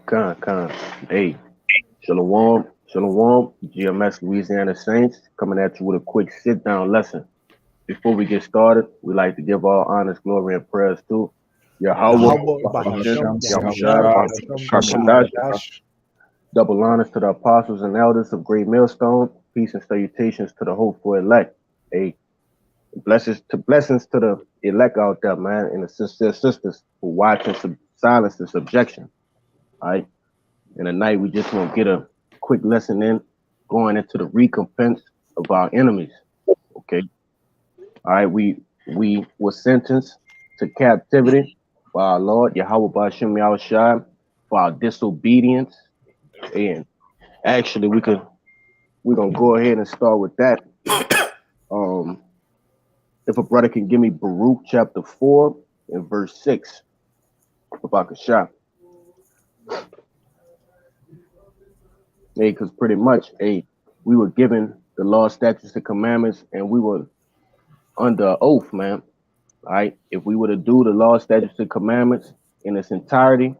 Con. Hey, Shalom, GMS Louisiana Saints coming at you with a quick sit down lesson. Before we get started, we like to give all honors, glory, and prayers to Yahweh, Yahweh Bahashim, Bahasham Yahushua, Yahushai Hashem Hakwadash. Hakwadash. Double honors to the apostles and elders of Great Millstone. Peace and salutations to the hopeful elect. Hey, blessings to the elect out there, man, and the sisters who watch in silence and subjection. All right. And tonight we just want to get a quick lesson in going into the recompense of our enemies. Okay. All right. We were sentenced to captivity by our Lord Yahweh Bashim Yahushai for our disobedience. And actually we're gonna go ahead and start with that. Um if a brother can give me Baruch chapter 4 and verse 6, Babakashah. Because pretty much, we were given the law, statutes, and commandments, and we were under oath, man. All right. If we were to do the law, statutes, and commandments in its entirety,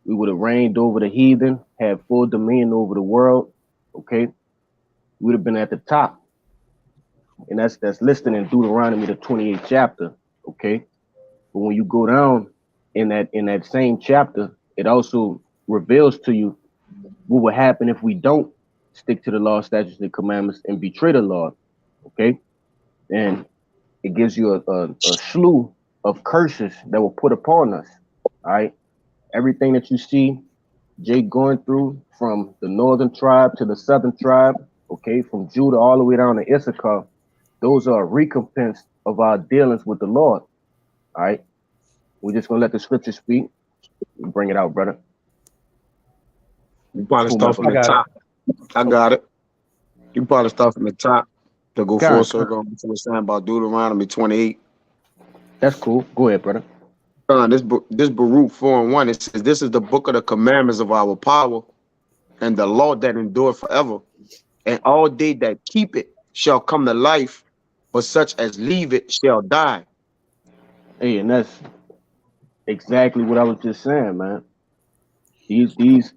we would have reigned over the heathen, had full dominion over the world. Okay. We would have been at the top. And that's listed in Deuteronomy, the 28th chapter. Okay. But when you go down in that same chapter, it also reveals to you what would happen if we don't stick to the law, statutes, and commandments and betray the Lord. Okay. And it gives you a slew of curses that will put upon us. All right. Everything that you see Jake going through from the northern tribe to the southern tribe, okay, from Judah all the way down to Issachar, those are a recompense of our dealings with the Lord. All right. We're just gonna let the scripture speak. Bring it out, brother. You probably Who start from the top. I got it. You probably start from the top to go full circle on what you were saying about Deuteronomy 28. That's cool. Go ahead, brother. This Baruch 4:1, it says, "This is the book of the commandments of our power, and the law that endure forever. And all they that keep it shall come to life, but such as leave it shall die." Hey, and that's exactly what I was just saying, man. These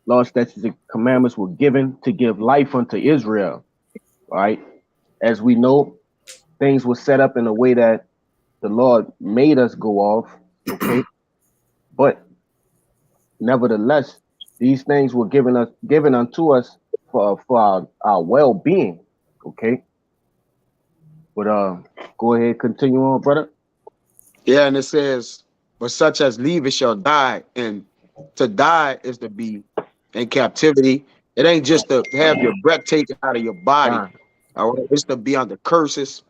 law, statutes, and commandments were given to give life unto Israel. Right? As we know, things were set up in a way that the Lord made us go off. Okay. But nevertheless, these things were given unto us for our well-being. Okay. But go ahead, continue on, brother. Yeah, and it says, "But such as leave it shall die." And to die is to be in captivity. It ain't just to have your breath taken out of your body. All right, it's to be under curses.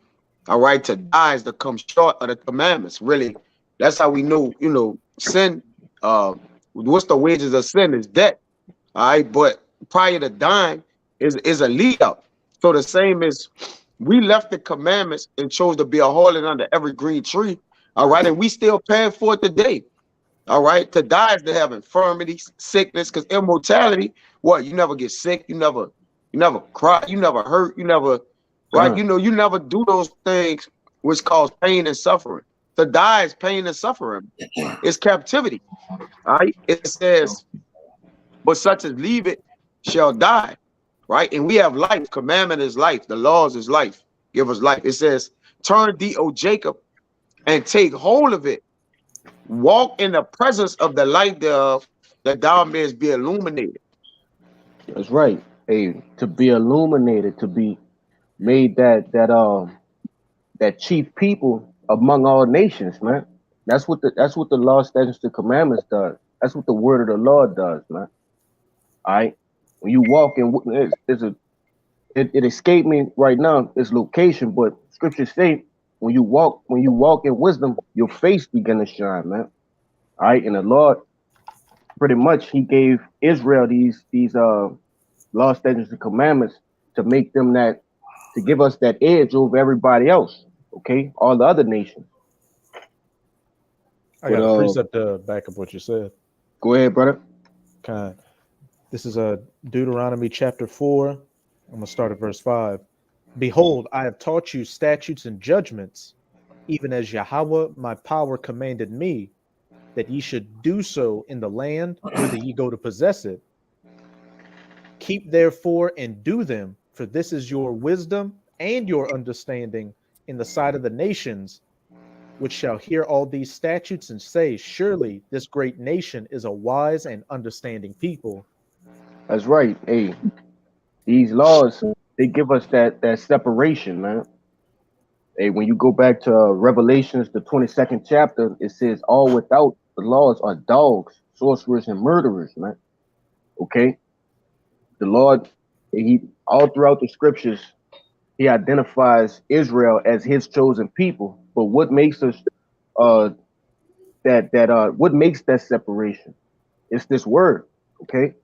All right, to die is to come short of the commandments. Really, that's how we know. Sin. What's the wages of sin is death. All right, but prior to dying is a lead up. So the same as we left the commandments and chose to be a harlot under every green tree. All right, and we still paying for it today. All right, to die is to have infirmity, sickness, because immortality. What, you never get sick, you never cry, you never hurt, you never, right? You never do those things which cause pain and suffering. To die is pain and suffering. It's captivity. All right, it says, "But such as leave it shall die." Right, and we have life. Commandment is life. The laws is life. Give us life. It says, "Turn thee, O Jacob, and take hold of it. Walk in the presence of the light thereof, that thou mayest be illuminated." That's right. Hey, to be illuminated, to be made that chief people among all nations, man. That's what the law, statutes, the commandments does. That's what the word of the Lord does, man. All right. When you walk in, it escaped me right now, its location, but scriptures say when you walk in wisdom, your face begin to shine, man. All right. And the Lord, pretty much, he gave Israel these law, statutes, and commandments to make them to give us that edge over everybody else. Okay, all the other nations. I got a precept to back up what you said. Go ahead, brother. Kind. This is Deuteronomy chapter 4. I'm gonna start at verse 5. "Behold, I have taught you statutes and judgments, even as Yahweh my power commanded me, that ye should do so in the land whither ye go to possess it. Keep therefore and do them, for this is your wisdom and your understanding in the sight of the nations, which shall hear all these statutes and say, surely this great nation is a wise and understanding people. That's right. Hey, these laws, they give us that separation, man. Hey, when you go back to Revelations, the 22nd chapter, it says all without the laws are dogs, sorcerers, and murderers, man. Okay? The Lord, he all throughout the scriptures, he identifies Israel as his chosen people. But what makes us what makes that separation? It's this word, okay?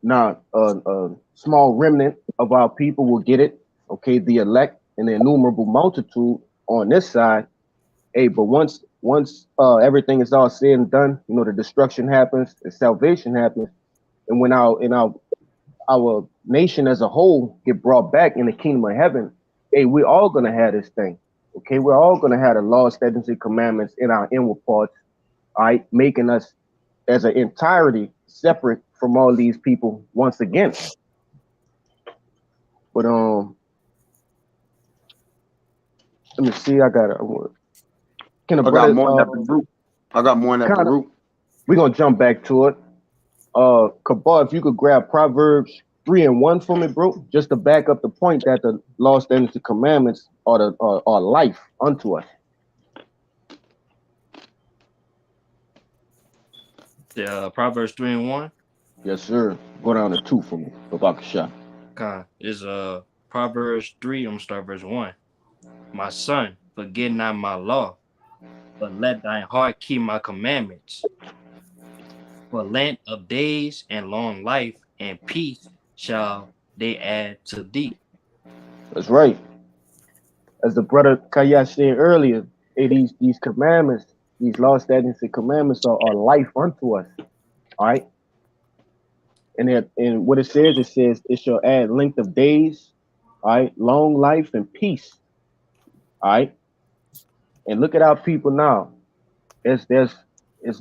Now, a small remnant of our people will get it, okay? The elect and the innumerable multitude on this side. Hey, but once everything is all said and done, you know, the destruction happens, the salvation happens, and when our nation as a whole get brought back in the kingdom of heaven, hey, we're all gonna have this thing. Okay, we're all gonna have the law, statutes, and commandments in our inward parts, all right, making us as an entirety separate from all these people once again. But let me see. I got more in the root. We're gonna jump back to it. Kabal, if you could grab Proverbs 3:1 for me, bro, just to back up the point that the law, statutes, and commandments are life unto us. Yeah, Proverbs 3:1. Yes, sir. Go down to 2 for me, Babakasha. Okay, is Proverbs 3. I'm gonna start verse 1. My son, forget not my law, but let thine heart keep my commandments. For length of days and long life and peace shall they add to thee. That's right. As the brother Kaya said earlier, hey, these commandments, these law, statutes, and commandments are life unto us. All right. And what it says it shall add length of days, all right, long life and peace. All right. And look at our people now. There's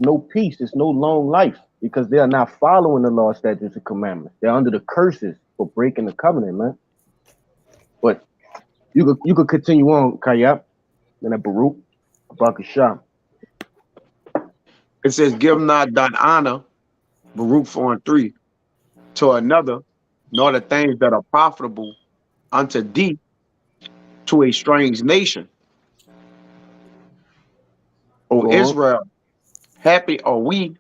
no peace, there's no long life because they are not following the law, statutes, and commandments. They're under the curses for breaking the covenant, man. But you could continue on, Kayab, and Baruch, Bakasham. It says, give not thine honor, Baruch 4:3, to another, nor the things that are profitable unto thee to a strange nation. O Israel, happy are we,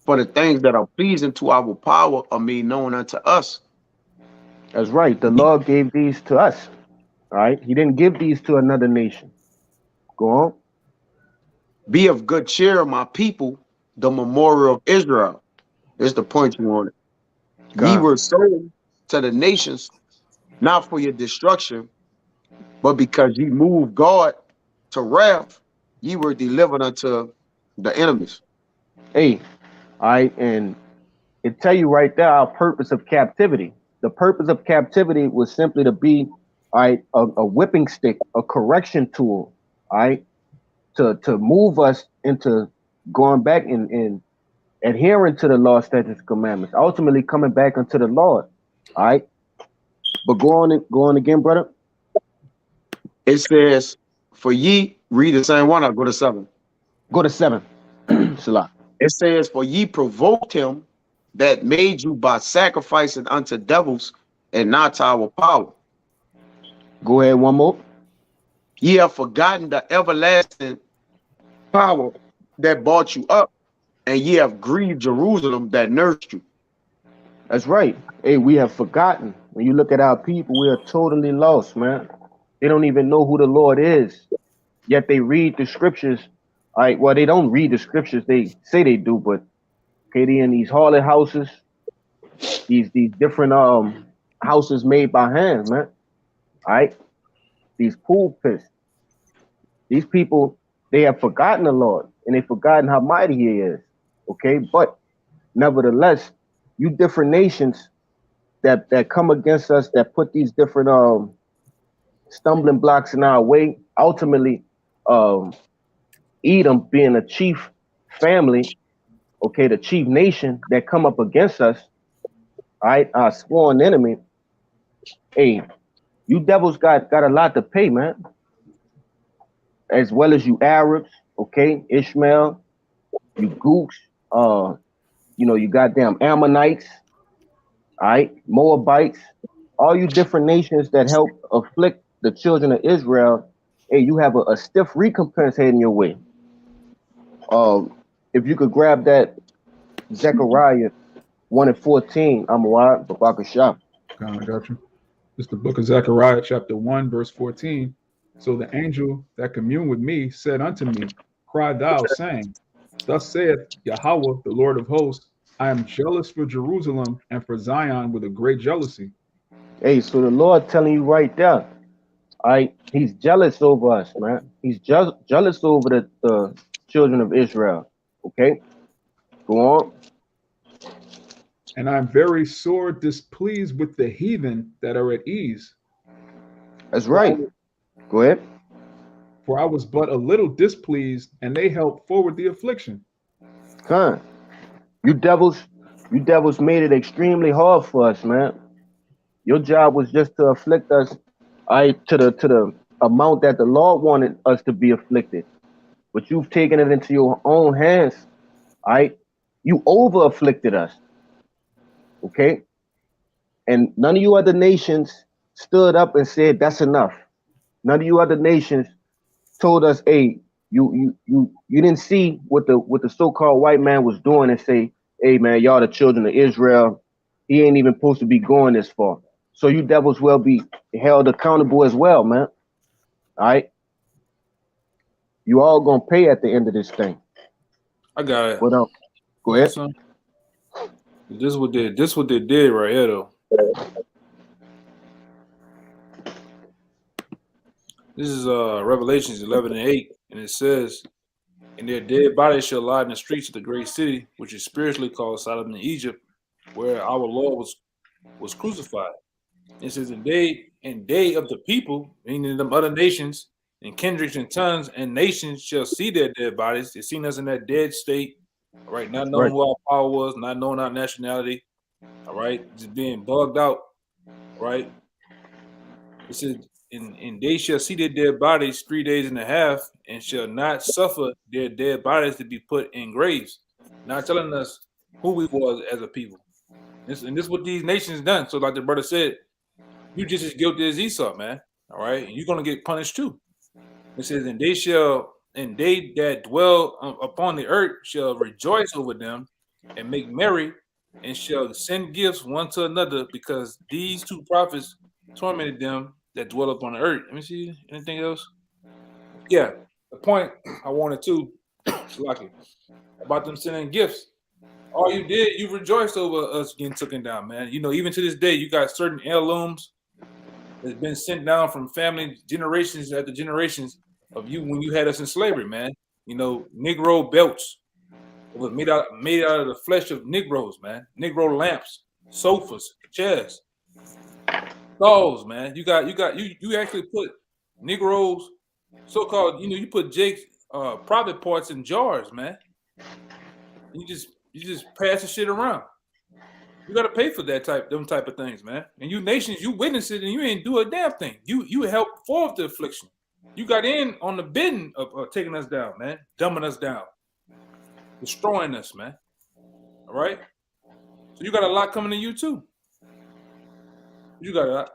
for the things that are pleasing to our power are made known unto us. That's right. The Lord gave these to us. All right. He didn't give these to another nation. Go on. Be of good cheer, my people, the memorial of Israel. Is the point you wanted. Ye were sold to the nations, not for your destruction, but because ye moved God to wrath, ye were delivered unto the enemies. Hey, all right, and it tell you right there our purpose of captivity. The purpose of captivity was simply to be, all right, a whipping stick, a correction tool, all right, to move us into going back and adhering to the law, statutes, and commandments, ultimately coming back unto the Lord. All right. But go on again, brother. It says, for ye, read the same one, I'll go to 7. Go to 7. Salah. It says, for ye provoked him that made you by sacrificing unto devils and not to our power. Go ahead, one more. Ye have forgotten the everlasting power that brought you up, and ye have grieved Jerusalem that nursed you. That's right. Hey, we have forgotten. When you look at our people, we are totally lost, man. They don't even know who the Lord is. Yet they read the scriptures. All right, well, they don't read the scriptures. They say they do, but okay, they in these harlot houses, these different houses made by hand, man. All right, these pool pits. These people, they have forgotten the Lord, and they've forgotten how mighty He is. Okay, but nevertheless, you different nations that come against us, that put these different stumbling blocks in our way. Ultimately, Edom being a chief family, okay, the chief nation that come up against us, all right, our sworn enemy, hey, you devils got a lot to pay, man. As well as you Arabs, okay, Ishmael, you Gooks, you goddamn Ammonites, all right, Moabites, all you different nations that help afflict the children of Israel. Hey, you have a stiff recompense heading your way. If you could grab that Zechariah 1:14, Amawad, Babakashah. I got you. It's the book of Zechariah, chapter 1, verse 14. So the angel that communed with me said unto me, Cry thou, saying, Thus saith Yahweh, the Lord of hosts, I am jealous for Jerusalem and for Zion with a great jealousy. Hey, so the Lord telling you right there, all right, he's jealous over us, man. He's jealous over the children of Israel. Okay, go on. And I'm very sore displeased with the heathen that are at ease. That's right. Go ahead. For I was but a little displeased, and they helped forward the affliction. Con, you devils made it extremely hard for us, man. Your job was just to afflict us, all right, to the amount that the Lord wanted us to be afflicted. But you've taken it into your own hands, all right? You over afflicted us. Okay? And none of you other nations stood up and said, that's enough. None of you other nations told us, hey, you didn't see what the so-called white man was doing and say, hey man, y'all the children of Israel. He ain't even supposed to be going this far. So you devils will be held accountable as well, man. All right? You all gonna pay at the end of this thing. I got it. What up? Go ahead. Son. This what they did right here though. This is Revelations 11:8, and it says, "And their dead bodies shall lie in the streets of the great city, which is spiritually called Sodom and Egypt, where our Lord was crucified." It says, "And they of the people, meaning them other nations, and kindreds and tongues and nations shall see their dead bodies." They seen us in that dead state, all right, not knowing who our power was, not knowing our nationality, all right, just being bugged out, right? It says, and they shall see their dead bodies 3 days and a half, and shall not suffer their dead bodies to be put in graves. Not telling us who we was as a people. And this is what these nations done. So like the brother said, you just as guilty as Esau, man. All right, and you're gonna get punished too. It says, and they that dwell upon the earth shall rejoice over them and make merry, and shall send gifts one to another, because these two prophets tormented them that dwell upon the earth. Let me see. Anything else? Yeah, the point I wanted to, Shalaki, about them sending gifts. All you did, you rejoiced over us getting taken down, man. You know, even to this day, you got certain heirlooms that's been sent down from family generations after generations of you when you had us in slavery, man. You know, Negro belts. It was made out of the flesh of Negroes, man. Negro lamps, sofas, chairs, dolls, man. You actually put Negroes, so-called, you put Jake's private parts in jars, man. You just pass the shit around. You gotta pay for them type of things, man. And you nations, you witness it and you ain't do a damn thing. You helped forward the affliction. You got in on the bidding of taking us down, man, dumbing us down, destroying us, man. All right. So you got a lot coming to you too. You got a lot.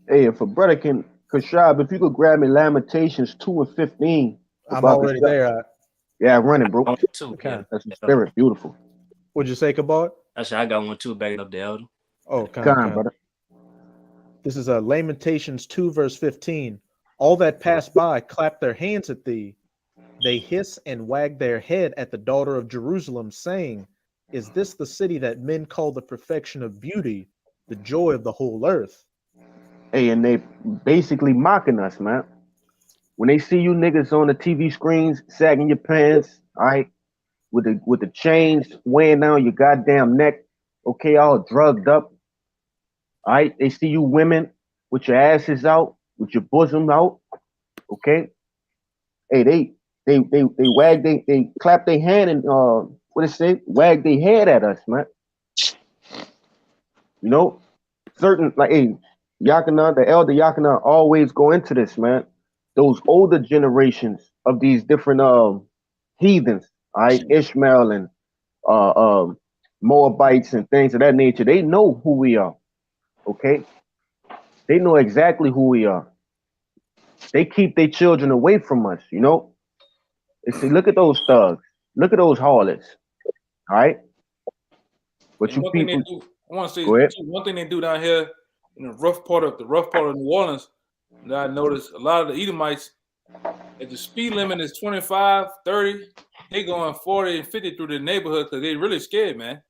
Hey, if a brother Kashab, if you could grab me Lamentations 2:15. I'm already there. Yeah, run it, bro. Okay. That's the spirit. Beautiful. What'd you say, Kabod? Actually, I got one too, backing up the elder. Oh, brother. This is Lamentations 2, verse 15. All that pass by clap their hands at thee. They hiss and wag their head at the daughter of Jerusalem, saying, Is this the city that men call the perfection of beauty, the joy of the whole earth? Hey, and they basically mocking us, man. When they see you niggas on the TV screens sagging your pants, all right, with the chains weighing down your goddamn neck, okay, all drugged up, all right. They see you women with your asses out, with your bosom out, okay. Hey, they clap their hand and what it say? Wag their head at us, man. You know, certain like hey, Yakina, the elder Yakina always go into this, man. Those older generations of these different heathens, all right, Ishmael and Moabites and things of that nature, they know who we are. Okay, they know exactly who we are. They keep their children away from us. You know, they say, look at those thugs, look at those harlots. All right, but And you one thing they people, do, I want to say go ahead. one thing they do down here in the rough part of New Orleans, that I noticed a lot of the Edomites, if the speed limit is 25, 30, they going 40 and 50 through the neighborhood because they really scared, man.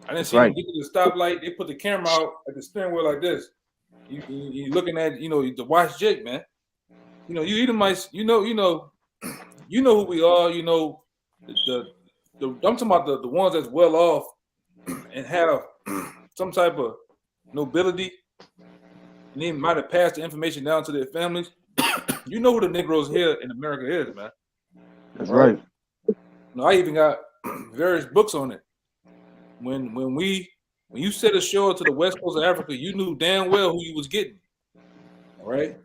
I didn't That's see them right. get to the stoplight. They put the camera out at the steering wheel like this. You looking at, to watch Jake, man. You Edomites, you know who we are. You know, I'm talking about the ones that's well off and have some type of nobility, and they might have passed the information down to their families. You know who the Negroes here in America is, man. That's right. I even got various books on it. When you set ashore to the west coast of Africa, you knew damn well who you was getting. All right.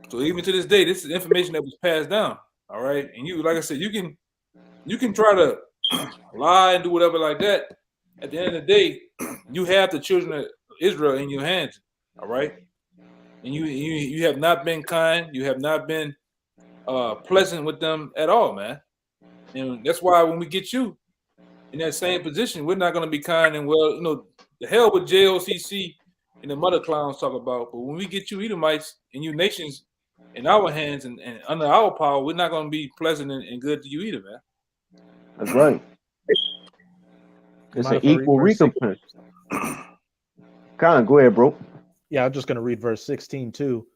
So even to this day, this is information that was passed down. All right. And you, like I said, you can try to lie and do whatever like that. At the end of the day, you have the children of Israel in your hands. All right. And you have not been kind. You have not been pleasant with them at all, man. And that's why when we get you in that same position, we're not going to be kind and well, the hell with JOCC and the mother clowns talk about. But when we get you Edomites and you nations in our hands and under our power, we're not going to be pleasant and good to you either, man. That's right. It's an equal recompense. Con, go ahead, bro. Yeah, I'm just going to read verse 16 too.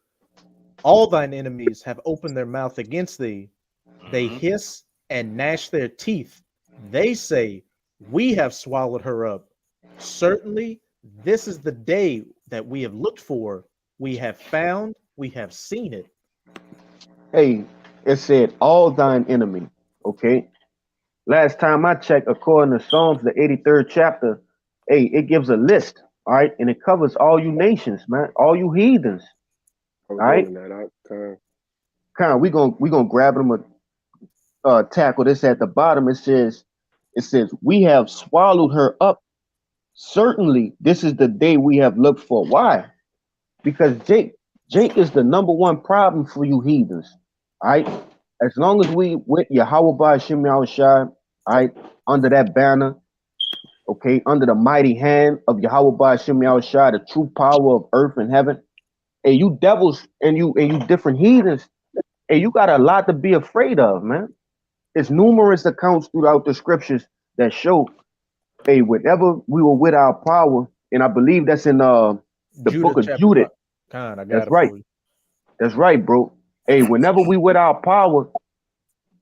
All thine enemies have opened their mouth against thee. They hiss and gnash their teeth. They say, we have swallowed her up. Certainly, this is the day that we have looked for. We have found, we have seen it. Hey, it said all thine enemy. Okay. Last time I checked, according to Psalms, the 83rd chapter, hey, it gives a list, all right, and it covers all you nations, man, all you heathens. All right. Con, we gonna grab them tackle this at the bottom. It says, we have swallowed her up. Certainly, this is the day we have looked for. Why? Because Jake is the number one problem for you heathens. All right. As long as we with Yahweh Ba'ashem Yahushua, all right, under that banner, okay, under the mighty hand of Yahweh Ba'ashem Yahushua, the true power of earth and heaven, and you devils and you different heathens, and you got a lot to be afraid of, man. There's numerous accounts throughout the scriptures that show, hey, whenever we were with our power, and I believe that's in the book of Judith. That's right. That's right, bro. Hey, whenever we with our power,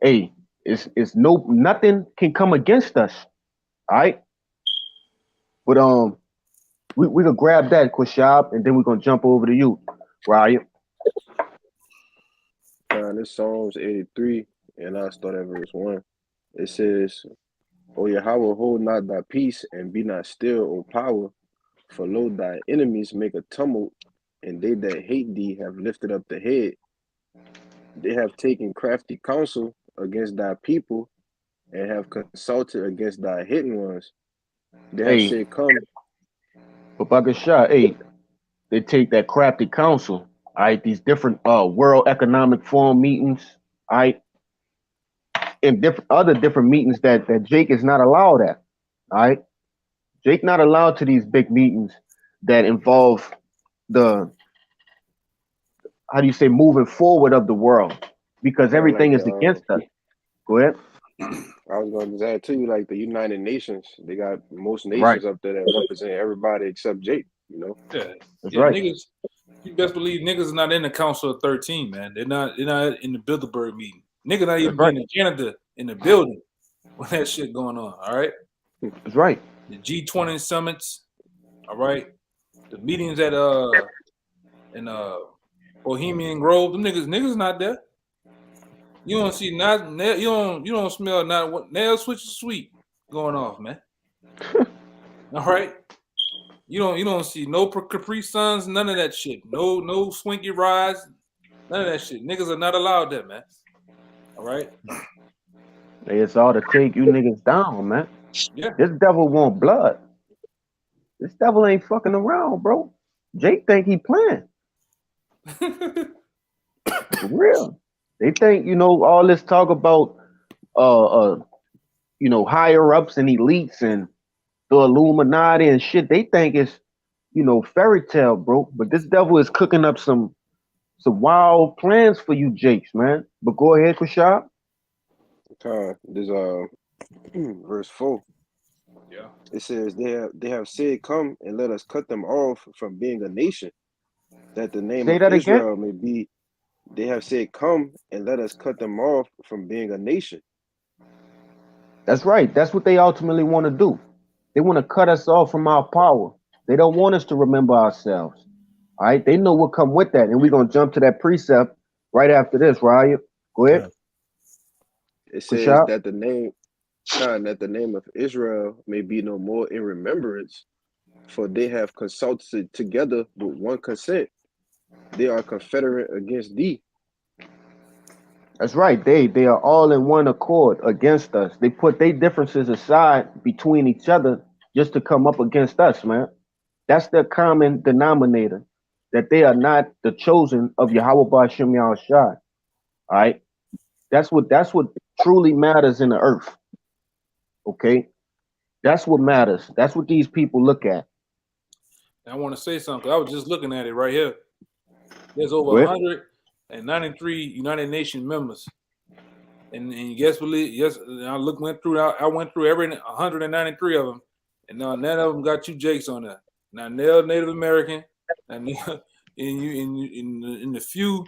hey, it's nothing can come against us. All right. But we gonna grab that, Quashab, and then we're gonna jump over to you, Ryan. This Psalms 83, and I'll start at verse 1. It says, O Yahweh, hold not thy peace, and be not still, O power, for lo, thy enemies make a tumult, and they that hate thee have lifted up the head. They have taken crafty counsel against thy people, and have consulted against thy hidden ones. They have said, come. But Bakasha, hey, they take that crafty counsel, all right, these different World Economic Forum meetings, all right, and different meetings that Jake is not allowed at, all right. Jake not allowed to these big meetings that involve the, how do you say, moving forward of the world, because everything is against us. Go ahead. I was going to add to you, like the United Nations, they got most nations up there that represent everybody except Jake, Yeah, that's right. Niggas, you best believe niggas are not in the Council of 13, man. They're not in the Bilderberg meeting. Niggas not even being in Canada in the building when that shit going on. All right. That's right. The G20 summits. All right. The meetings at in Bohemian Grove. Them niggas not there. You don't see you don't smell not what nail switch sweet going off, man. All right. You don't see no Capri Suns, none of that shit. No Swinky Rides, none of that shit. Niggas are not allowed that, man. All right. It's all to take you niggas down, man. Yeah. This devil want blood. This devil ain't fucking around, bro. Jake think he playing. For real. They think, all this talk about higher ups and elites and the Illuminati and shit, they think it's, fairy tale, bro. But this devil is cooking up some wild plans for you Jakes, man. But go ahead, Rashad. There's verse 4. Yeah. It says they have said, "Come and let us cut them off from being a nation, that the name Say of that Israel again? may be." They have said, "Come and let us cut them off from being a nation." That's right. That's what they ultimately want to do. They want to cut us off from our power. They don't want us to remember ourselves. All right. They know what come with that. And we're going to jump to that precept right after this, Ryan. Go ahead. It says Rashad? that the name of Israel may be no more in remembrance, for they have consulted together with one consent. They are confederate against thee. That's right. They are all in one accord against us. They put their differences aside between each other just to come up against us, man. That's their common denominator, that they are not the chosen of Yahweh Ba'ashem Yahushua. All right. That's what truly matters in the earth. Okay. That's what matters. That's what these people look at. I want to say something. I was just looking at it right here. There's over Go ahead. 193 United Nations members, and guess what? Yes, I went through every 193 of them, and now none of them got you Jakes on there. Now they're Native American, and in the few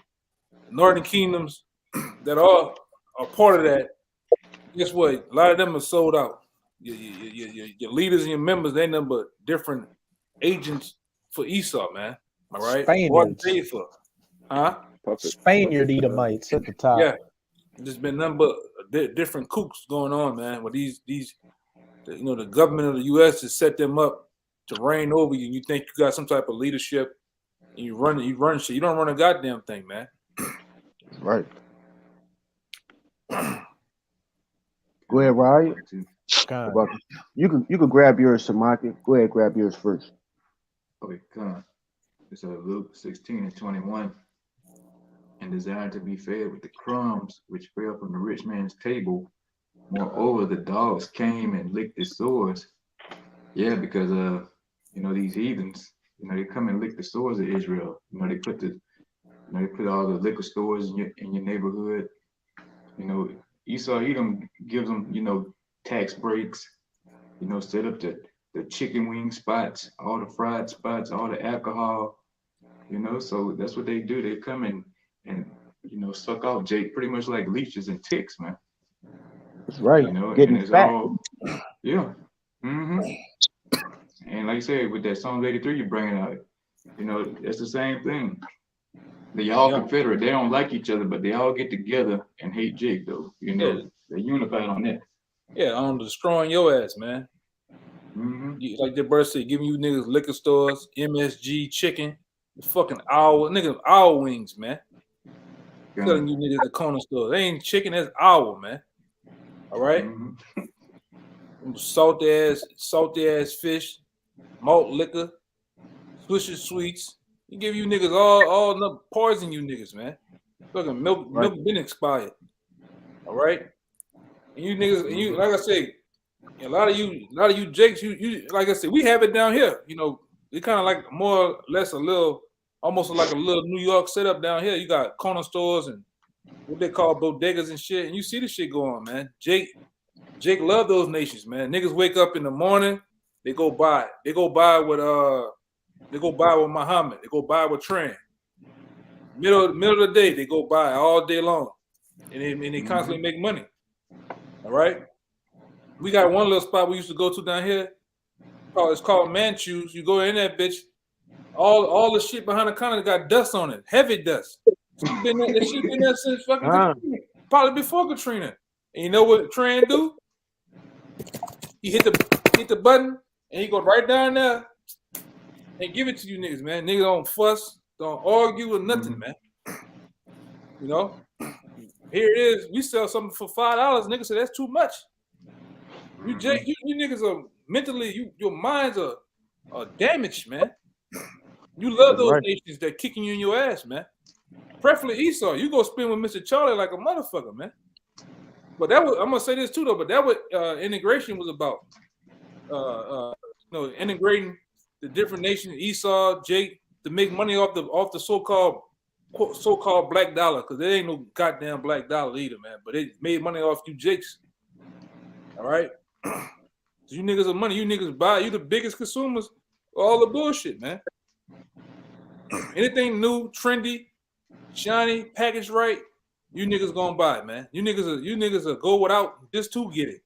Northern Kingdoms that are part of that, guess what? A lot of them are sold out. Your leaders and your members, they nothing but different agents for Esau, man. All right, what Spaniards. they for? Huh? Spaniard Edomites at the top. Yeah, there's been nothing but different kooks going on, man. Where these, the government of the U.S. has set them up to reign over you. And you think you got some type of leadership, and you run shit. You don't run a goddamn thing, man. Right. Go ahead, Ryan. You could grab yours, Samaki. Go ahead, grab yours first. Okay, come. It's Luke 16:21. And desired to be fed with the crumbs which fell from the rich man's table. Moreover, the dogs came and licked his sores. Yeah, because these heathens, they come and lick the sores of Israel. They put all the liquor stores in your neighborhood. Esau Edom gives them, tax breaks. Set up the chicken wing spots, all the fried spots, all the alcohol. So that's what they do. They come and suck out Jake pretty much like leeches and ticks, man. That's right. Getting it's fat. Yeah. Mm-hmm. And like you said, with that Psalms 83 you're bringing out, it's the same thing. They all confederate. They don't like each other, but they all get together and hate Jake, though. They're unified on that. Yeah, on destroying your ass, man. Mm-hmm. Like the bird said, giving you niggas liquor stores, MSG, chicken, the fucking owl wings, man. Yeah. Telling you niggas the corner store. They ain't chicken, that's owl, man. All right? Mm-hmm. Salty ass fish, malt liquor, Swisher Sweets. He give you niggas all the poison you niggas, man. Fucking milk been expired. All right? And you niggas, and you, like I say, a lot of you Jakes, you like I said, we have it down here. We kind of like more or less almost like a little New York setup down here. You got corner stores and what they call bodegas and shit, and you see the shit go on, man. Jake love those nations, man. Niggas wake up in the morning, they go buy with Muhammad, they go buy with Tran. Middle of the day, they go buy all day long, and they constantly make money. All right, we got one little spot we used to go to down here. It's called Manchus. You go in that bitch. All the shit behind the counter got dust on it, heavy dust. That shit been there since fucking probably before Katrina. And you know what Tran do? He hit the button and he go right down there and give it to you niggas, man. Niggas don't fuss, don't argue or nothing, man. You know? Here it is. We sell something for $5. Niggas say that's too much. You niggas are mentally, your minds are damaged, man. You love those nations that kicking you in your ass, man. Preferably Esau. You go spin with Mr. Charlie like a motherfucker, man. But that was, I'm gonna say this too though, but that what integration was about. Integrating the different nations, Esau, Jake, to make money off the so-called black dollar, because there ain't no goddamn black dollar either, man. But they made money off you Jakes. All right. So you niggas are money. You niggas buy. You the biggest consumers of all the bullshit, man. Anything new, trendy, shiny, packaged right, you niggas gonna buy it, man. You niggas are go without just to get it.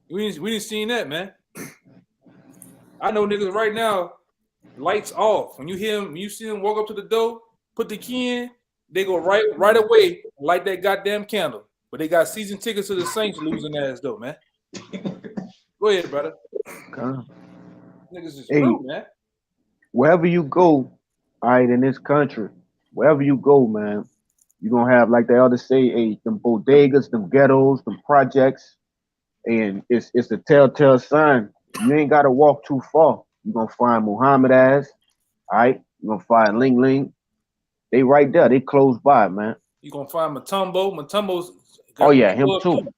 We didn't seen that, man. I know niggas right now, lights off. When you see them walk up to the door, put the key in, they go right away, light that goddamn candle. But they got season tickets to the Saints losing ass though, man. Go ahead, brother. Niggas is rude, man. Wherever you go, all right, in this country, wherever you go, man, you're gonna have, like they always say, them bodegas, them ghettos, them projects, and it's a telltale sign. You ain't gotta walk too far. You're gonna find Muhammad ass, all right? You're gonna find Ling Ling. They right there, they close by, man. You're gonna find Matumbo. Matumbo's him too.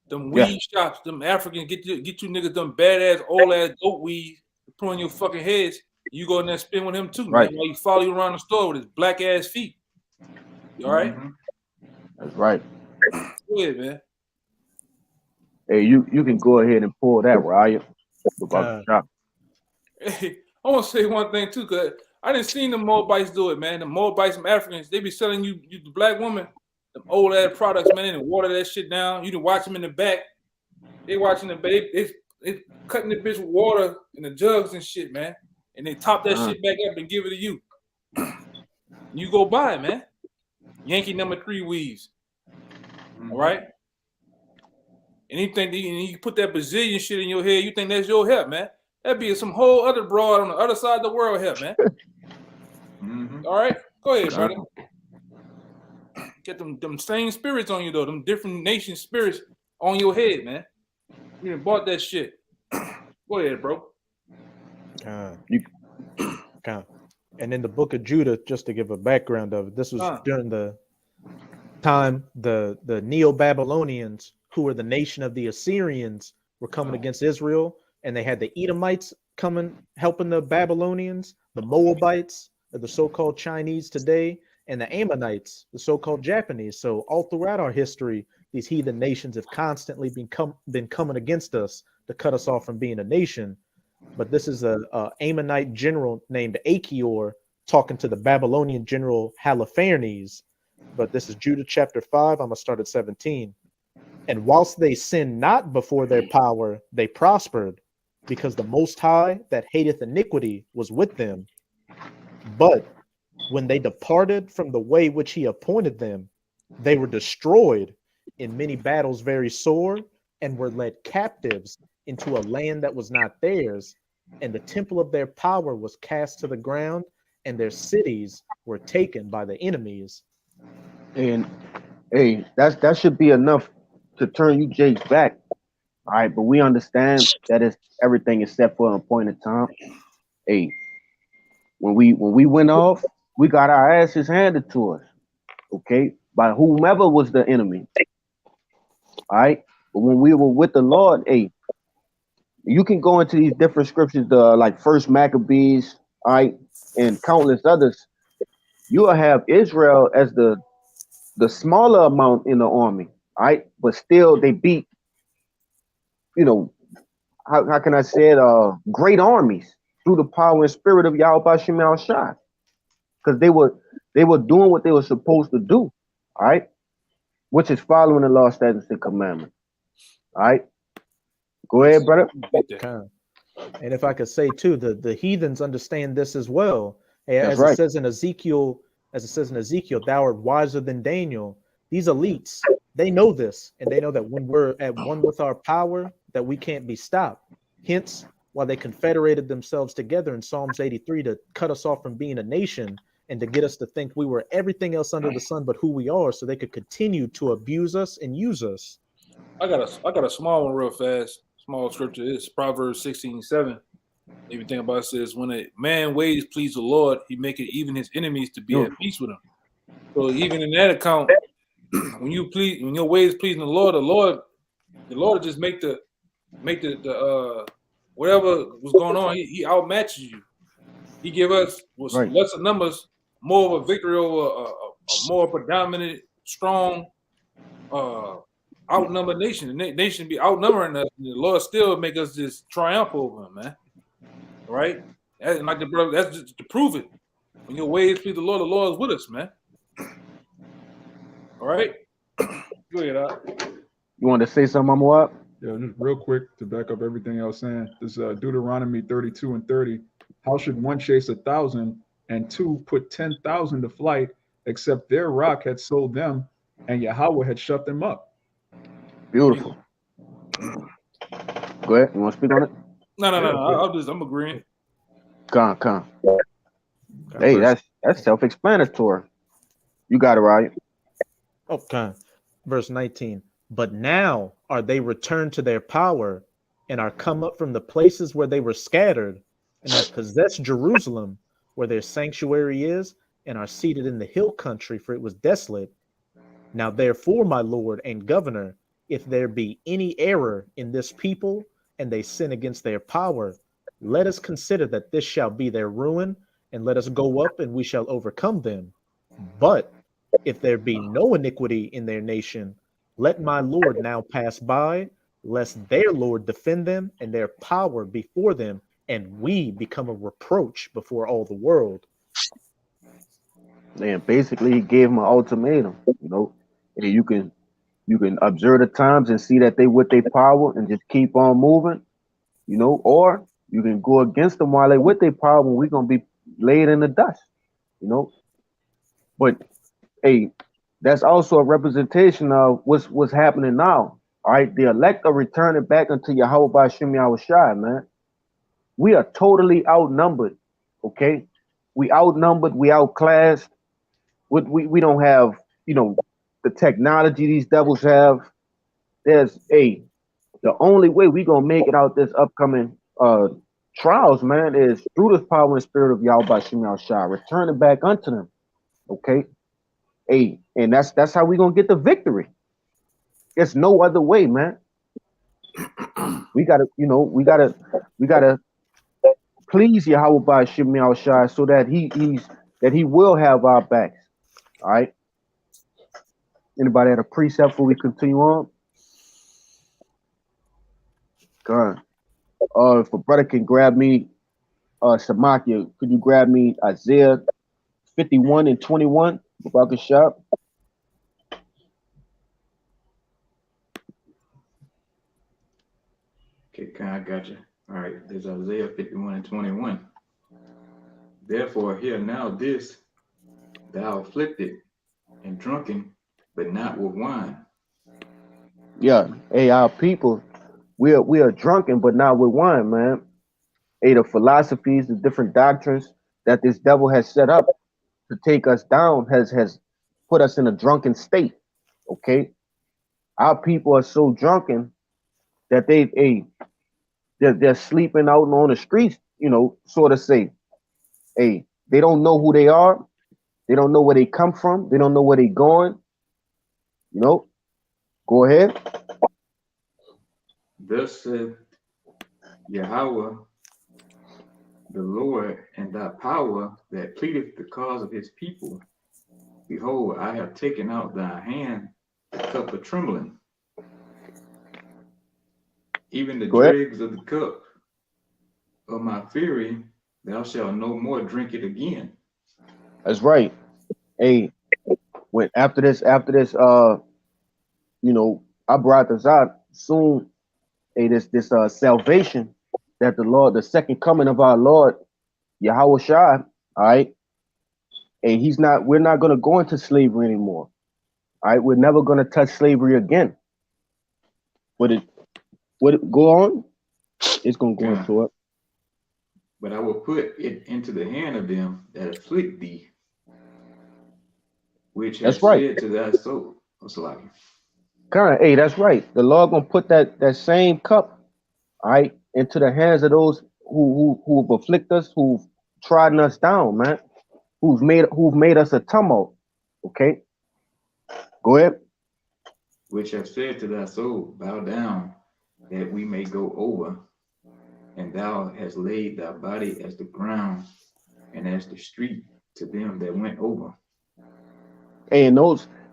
Them weed shops, them Africans, get you niggas them badass old ass goat weed, put on your fucking heads. You go in there and spin with him too, right? Man. While you follow you around the store with his black ass feet. You all right? That's right. Go ahead, man. Hey, you can go ahead and pull that, Ryan. Hey, I want to say one thing too, cause I didn't see the Moabites do it, man. The Moabites, some Africans, they be selling you the black woman, them old ass products, man, and water that shit down. You can watch them in the back. They watching the baby. They cutting the bitch with water in the jugs and shit, man. And they top that shit back up and give it to you. You go buy it, man. Yankee number 3 weaves. All right. And you put that Brazilian shit in your head, you think that's your hair, man. That'd be some whole other broad on the other side of the world hair, man. All right. Go ahead, brother. Get them same spirits on you, though. Them different nation spirits on your head, man. You done bought that shit. Go ahead, bro. And in the book of Judah, just to give a background of it, this was during the time the Neo-Babylonians, who were the nation of the Assyrians, were coming against Israel, and they had the Edomites coming, helping the Babylonians, the Moabites, the so-called Chinese today, and the Ammonites, the so-called Japanese. So all throughout our history, these heathen nations have constantly been coming against us to cut us off from being a nation. But this is a Ammonite general named Achior talking to the Babylonian general Holofernes. But this is Judah chapter 5. I'm going to start at 17. And whilst they sinned not before their power, they prospered, because the Most High that hateth iniquity was with them. But when they departed from the way which he appointed them, they were destroyed in many battles very sore, and were led captives into a land that was not theirs, and the temple of their power was cast to the ground, and their cities were taken by the enemies. And hey, that should be enough to turn you Jakes back. All right, but we understand that everything is set for an appointed time. Hey, when we went off, we got our asses handed to us, okay, by whomever was the enemy. All right, but when we were with the Lord, hey, you can go into these different scriptures, like First Maccabees, all right, and countless others. You will have Israel as the smaller amount in the army, all right, but still they beat, how can I say it, great armies through the power and spirit of Yahweh Shem Shai, because they were doing what they were supposed to do, all right, which is following the law, statutes, and commandments. All right, go ahead, brother. And if I could say too, the heathens understand this as well. As right. it says in Ezekiel, thou art wiser than Daniel. These elites, they know this, and they know that when we're at one with our power, that we can't be stopped. Hence, why they confederated themselves together in Psalms 83 to cut us off from being a nation and to get us to think we were everything else under the sun but who we are, so they could continue to abuse us and use us. I got a small one real fast. Small scripture. It's Proverbs 16:7. If you think about it, it says, when a man ways please the Lord, he maketh even his enemies to be at peace with him. So even in that account, when your ways pleasing the Lord will just make the whatever was going on, he outmatches you. He give us with lesser numbers more of a victory over a more predominant, strong, outnumbered nation. The nation be outnumbering us, and the Lord still make us just triumph over him, man. Right? That's like the brother. That's just to prove it. When your ways please the Lord is with us, man. All right. Go ahead, You want to say something, Moab? Yeah, just real quick to back up everything else saying. This Deuteronomy 32:30. How should one chase 1,000 and two put 10,000 to flight, except their rock had sold them, and Yahweh had shut them up? Beautiful. Go ahead. You want to speak on it? No. I'm agreeing. Come. Hey, that's self-explanatory. You got it, right? Okay. Verse 19. But now are they returned to their power and are come up from the places where they were scattered and have possessed Jerusalem, where their sanctuary is, and are seated in the hill country, for it was desolate. Now therefore, my lord and governor, if there be any error in this people, and they sin against their power, let us consider that this shall be their ruin, and let us go up, and we shall overcome them. But if there be no iniquity in their nation, let my lord now pass by, lest their lord defend them, and their power before them, and we become a reproach before all the world. And basically, he gave them an ultimatum. Hey, you can observe the times and see that they with their power and just keep on moving, or you can go against them while they with their power, and we're gonna be laid in the dust, But hey, that's also a representation of what's happening now. All right, the elect are returning back unto Yahweh by Shem Yahushai, man. We are totally outnumbered. Okay, we outnumbered, we outclassed. We don't have, the technology these devils have. The only way we gonna make it out this upcoming trials, man, is through the power and spirit of Yahweh Shem Yahushai, returning back unto them. Okay, and that's how we gonna get the victory. There's no other way, man. We gotta please Yahweh by Shem Yahushai so that he will have our backs. All right. Anybody had a precept before we continue on? Good. If a brother can grab me, Shamakia, could you grab me Isaiah 51 and 21? About shop. Okay, I got you. All right, there's Isaiah 51 and 21. Therefore, hear now this, thou afflicted and drunken, but not with wine. Yeah, hey, our people, we are drunken, but not with wine, man. Hey, the philosophies, the different doctrines that this devil has set up to take us down has put us in a drunken state. Okay, our people are so drunken that they're sleeping out on the streets, sort of say, hey, they don't know who they are, they don't know where they come from, they don't know where they going. Go ahead. Thus said Yahweh, the Lord, and thy power that pleadeth the cause of his people. Behold, I have taken out thy hand the cup of trembling, even the dregs of the cup of my fury, thou shalt no more drink it again. That's right. Hey, when after this, I brought this out soon. Hey, this salvation that the Lord, the second coming of our Lord, Yahweh Shai, all right. Hey, we're not gonna go into slavery anymore. All right, we're never gonna touch slavery again. Would it go on? It's gonna go God. into it. But I will put it into the hand of them that afflict thee, which have That's right. said to thy soul. Salaki. Hey, that's right. The Lord gonna put that same cup, all right, into the hands of those who've afflict us, who've trodden us down, man, who've made us a tumult. Okay, go ahead. Which have said to thy soul, bow down, that we may go over. And thou hast laid thy body as the ground and as the street to them that went over. Hey, and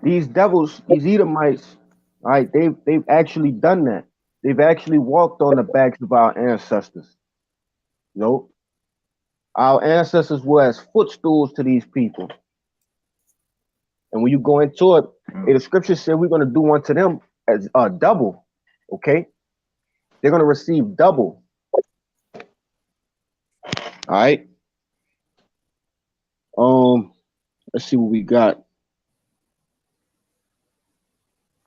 these devils, these Edomites, all right, they've actually done that. They've actually walked on the backs of our ancestors. You know, our ancestors were as footstools to these people. And when you go into it, the scripture said we're going to do unto them as a double. Okay, they're going to receive double. All right. Let's see what we got.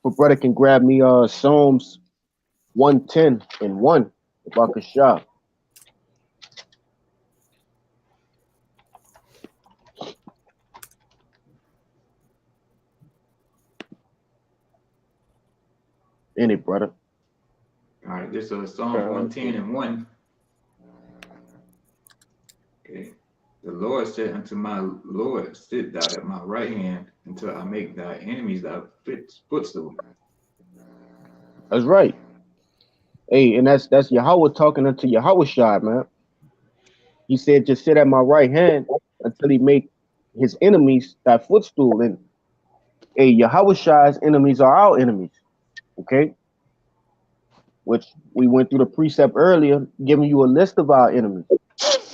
But brother can grab me Psalms 110 and 1 about Kashah. In it, brother. All right, this is Psalm 110 and 1. Okay. The Lord said unto my Lord, sit thou at my right hand until I make thy enemies thy footstool. That's right. Hey, and that's Yahweh talking unto Yahweh, man. He said, just sit at my right hand until he make his enemies thy footstool. And hey, Yahweh's enemies are our enemies. Okay? Which we went through the precept earlier, giving you a list of our enemies.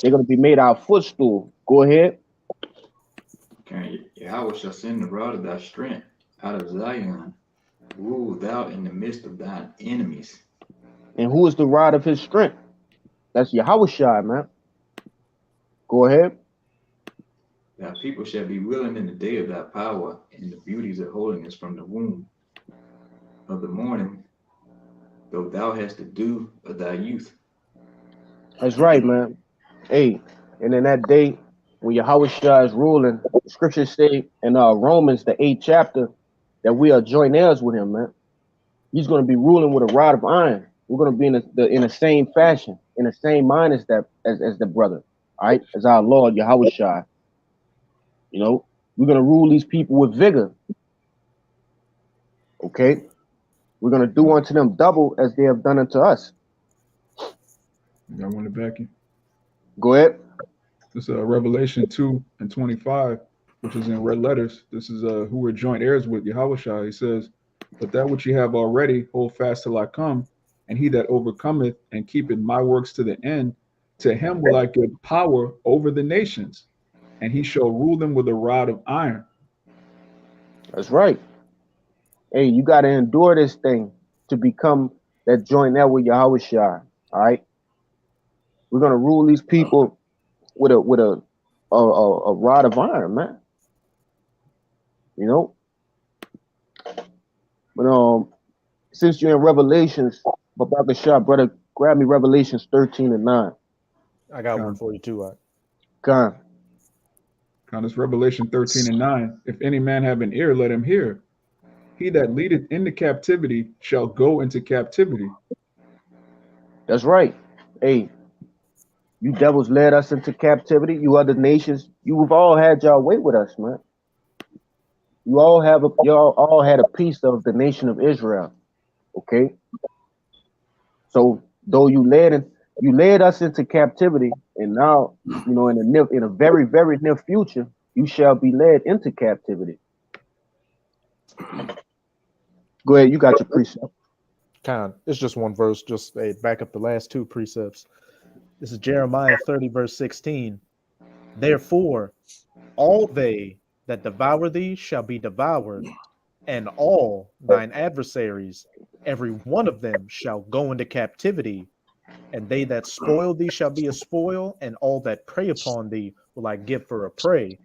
They're going to be made our footstool. Go ahead. Okay, Yahweh shall send the rod of thy strength out of Zion. Rule thou in the midst of thine enemies. And who is the rod of his strength? That's Yahweh, man. Go ahead. Thy people shall be willing in the day of thy power, and the beauties of holiness from the womb of the morning, though thou hast the dew of thy youth. That's right, man. Hey, and in that day, when Yahweh is ruling, the scriptures say in Romans, the 8th chapter, that we are joint heirs with him, man. He's going to be ruling with a rod of iron. We're going to be in the same fashion, in the same mind as the brother, all right, as our Lord Yahweh. You know, we're going to rule these people with vigor. Okay, we're going to do unto them double as they have done unto us. I want to back you. Go ahead. This is Revelation 2 and 25, which is in red letters. This is who we're joint heirs with, Yahweh. He says, but that which ye have already, hold fast till I come, and he that overcometh and keepeth my works to the end, to him will I give power over the nations, and he shall rule them with a rod of iron. That's right. Hey, you got to endure this thing to become that joint heir with Yahweh. All right. We're gonna rule these people with a rod of iron, man. You know. But since you're in Revelations, Babaka Shah, brother, grab me Revelations 13 and 9. I got one for you too. Come. This Revelation 13 and 9. If any man have an ear, let him hear. He that leadeth into captivity shall go into captivity. That's right. Hey, you devils led us into captivity. You other nations, you've all had your way with us, man. You all had a piece of the nation of Israel. Okay. So though you led us into captivity, and now you know in a very, very near future, you shall be led into captivity. Go ahead, you got your precept. It's just one verse, just back up the last two precepts. This is Jeremiah 30, verse 16. Therefore, all they that devour thee shall be devoured, and all thine adversaries, every one of them shall go into captivity, and they that spoil thee shall be a spoil, and all that prey upon thee will I give for a prey.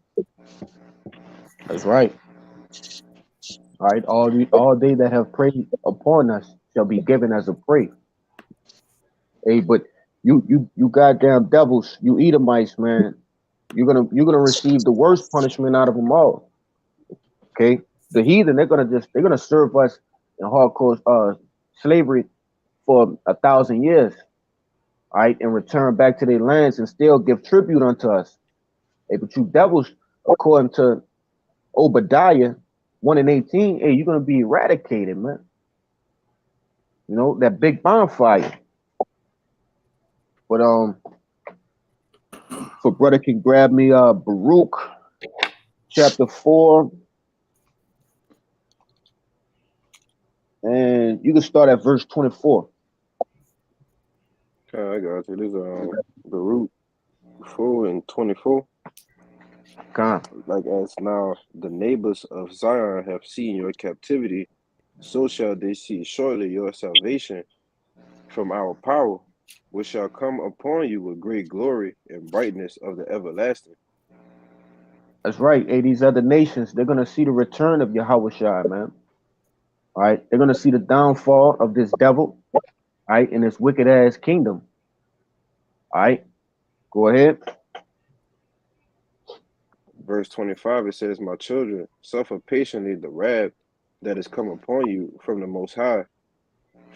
That's right. All right, all they that have preyed upon us shall be given as a prey. Hey, but you goddamn devils, you Edomites, man, you're gonna receive the worst punishment out of them all. Okay, the heathen, they're gonna serve us in hardcore slavery for 1,000 years, all right, and return back to their lands and still give tribute unto us. Hey, but you devils, according to Obadiah 1:18, hey, you're gonna be eradicated, man. You know, that big bonfire. But for brother can grab me Baruch chapter 4, and you can start at verse 24. Okay, I got you. This is Baruch 4 and 24. Like, as now the neighbors of Zion have seen your captivity, so shall they see shortly your salvation from our power, which shall come upon you with great glory and brightness of the everlasting. That's right. Hey, these other nations, they're gonna see the return of Yahushua, man. All right, they're gonna see the downfall of this devil, all right, in this wicked ass kingdom. All right, go ahead. Verse 25, it says, my children, suffer patiently the wrath that is come upon you from the Most High.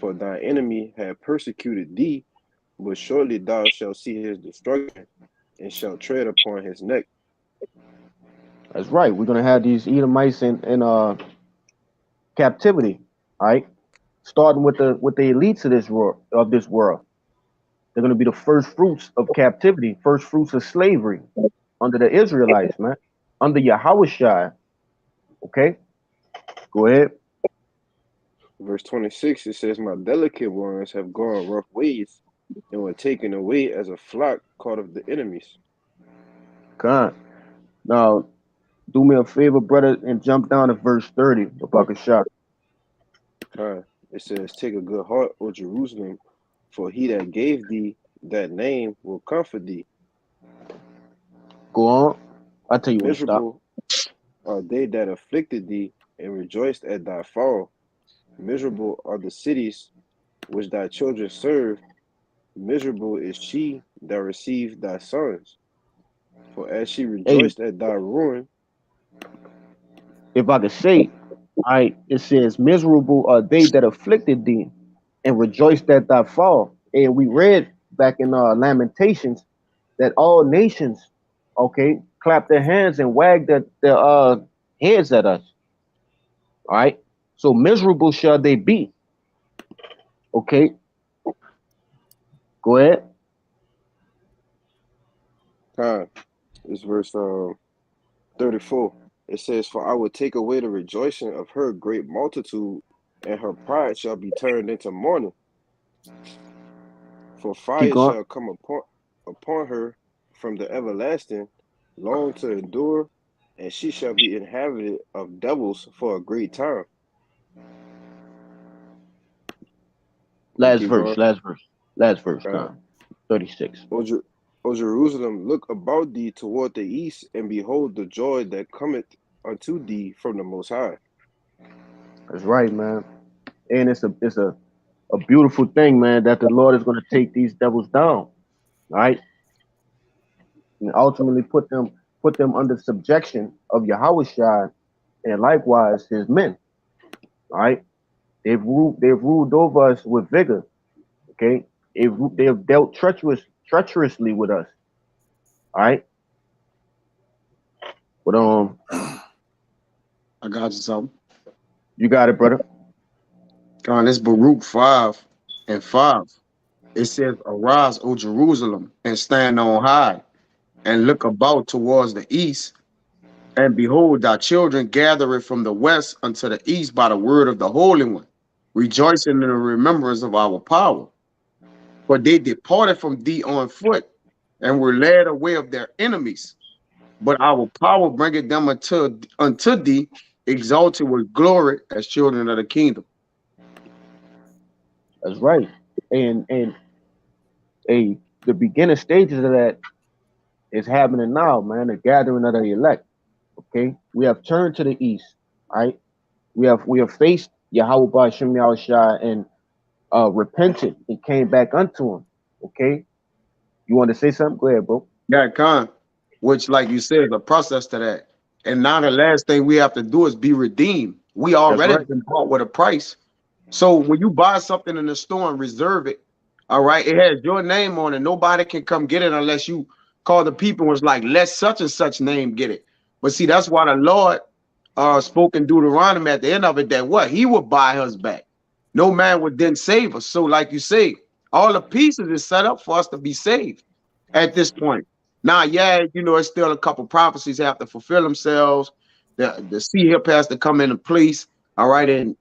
For thy enemy had persecuted thee, but shortly thou shalt see his destruction, and shalt tread upon his neck. That's right. We're gonna have these Edomites in captivity. All right, starting with the elites of this world. They're gonna be the first fruits of captivity, first fruits of slavery under the Israelites, man, under Yahushua. Okay, go ahead. Verse 26, it says, my delicate ones have gone rough ways, and were taken away as a flock caught of the enemies. Con. Now, do me a favor, brother, and jump down to verse 30, the bucket shot. It says, take a good heart, O Jerusalem, for he that gave thee that name will comfort thee. Go on. I'll tell you when to stop. Miserable are they that afflicted thee, and rejoiced at thy fall. Miserable are the cities which thy children serve. Miserable is she that received thy sons. For as she rejoiced at thy ruin. If I could say, it says, miserable are they that afflicted thee, and rejoiced at thy fall. And we read back in Lamentations that all nations, okay, clap their hands and wag their heads at us. All right. So miserable shall they be. Okay. Go ahead. It's verse 34. It says, for I will take away the rejoicing of her great multitude, and her pride shall be turned into mourning. For fire shall come upon her from the everlasting, long to endure, and she shall be inhabited of devils for a great time. Last verse, 36. O Jerusalem, look about thee toward the east, and behold the joy that cometh unto thee from the Most High. That's right, man. And it's a beautiful thing, man, that the Lord is going to take these devils down, all right, and ultimately put them under subjection of Yahushua, and likewise his men. All right, they've ruled over us with vigor. Okay, they've dealt treacherously with us. All right, but I got you something. You got it, brother. God, this Baruch 5 and 5. It says, arise, O Jerusalem, and stand on high, and look about towards the east, and behold, thy children gather it from the west unto the east by the word of the Holy One, rejoicing in the remembrance of our power. For they departed from thee on foot, and were led away of their enemies. But our power bringeth them unto thee, exalted with glory as children of the kingdom. That's right. And the beginning stages of that is happening now, man. The gathering of the elect. Okay, we have turned to the east. Right, We have faced Yahweh Ba'Shem Yahushua and repented and came back unto him. Okay, you want to say something? Go ahead, bro. Yeah, Khan, which, like you said, is a process to that. And now the last thing we have to do is be redeemed. We already right. been bought with a price. So when you buy something in the store and reserve it, all right, it has your name on it. Nobody can come get it unless you call the people and was like, let such and such name get it. But see, that's why the Lord spoke in Deuteronomy at the end of it that what? He would buy us back. No man would then save us. So like you say, all the pieces is set up for us to be saved at this point. Now, yeah, you know, it's still a couple prophecies have to fulfill themselves. The sea hip has to come into place. All right, and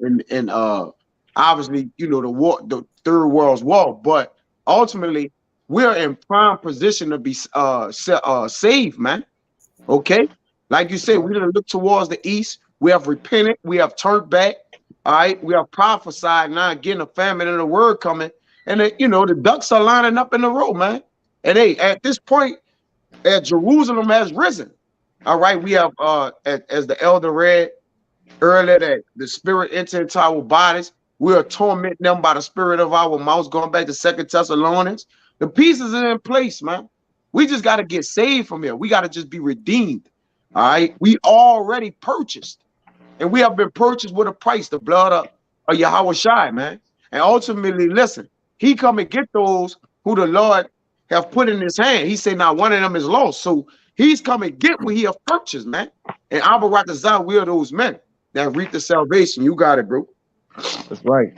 obviously, you know, the third world's war, but ultimately we're in prime position to be saved, man. Okay, like you said, we didn't look towards the east. We have repented. We have turned back. All right, we have prophesied. Now getting a famine and the word coming, and you know the ducks are lining up in the row, man. And hey, at this point, Jerusalem has risen. All right, we have as the elder read earlier that the spirit entered into our bodies. We are tormenting them by the spirit of our mouths. Going back to 2 Thessalonians, the pieces are in place, man. We just got to get saved from here. We got to just be redeemed. All right, we already purchased, and we have been purchased with a price, the blood of Yahweh Shai, man. And ultimately, listen, he come and get those who the Lord have put in his hand. He said, now one of them is lost. So he's come and get what he have purchased, man. And Abba Ratazah, we are those men that reap the salvation. You got it, bro. That's right.